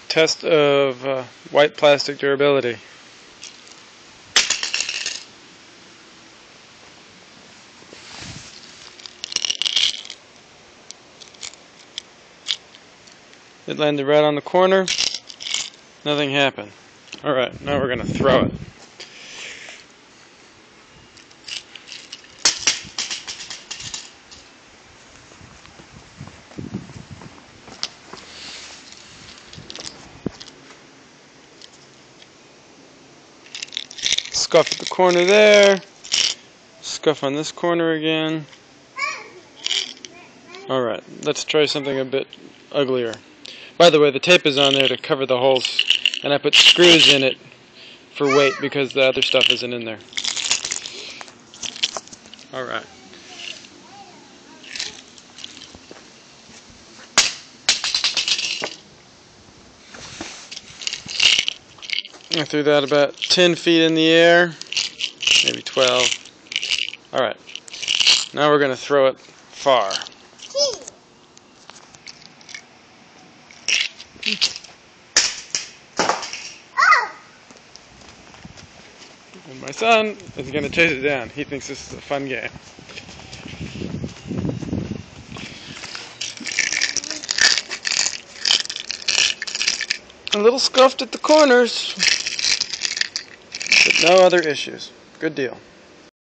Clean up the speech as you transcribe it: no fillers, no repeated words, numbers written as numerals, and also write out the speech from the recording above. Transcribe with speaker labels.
Speaker 1: Test of white plastic durability. It landed right on the corner. Nothing happened. Alright, now we're going to throw it. Scuff at the corner there. Scuff on this corner again. Alright, let's try something a bit uglier. By the way, the tape is on there to cover the holes, and I put screws in it for weight because the other stuff isn't in there. Alright. I threw that about 10 feet in the air, maybe 12. Alright, now we're going to throw it far. And my son is going to chase it down. He thinks this is a fun game. A little scuffed at the corners, but no other issues. Good deal.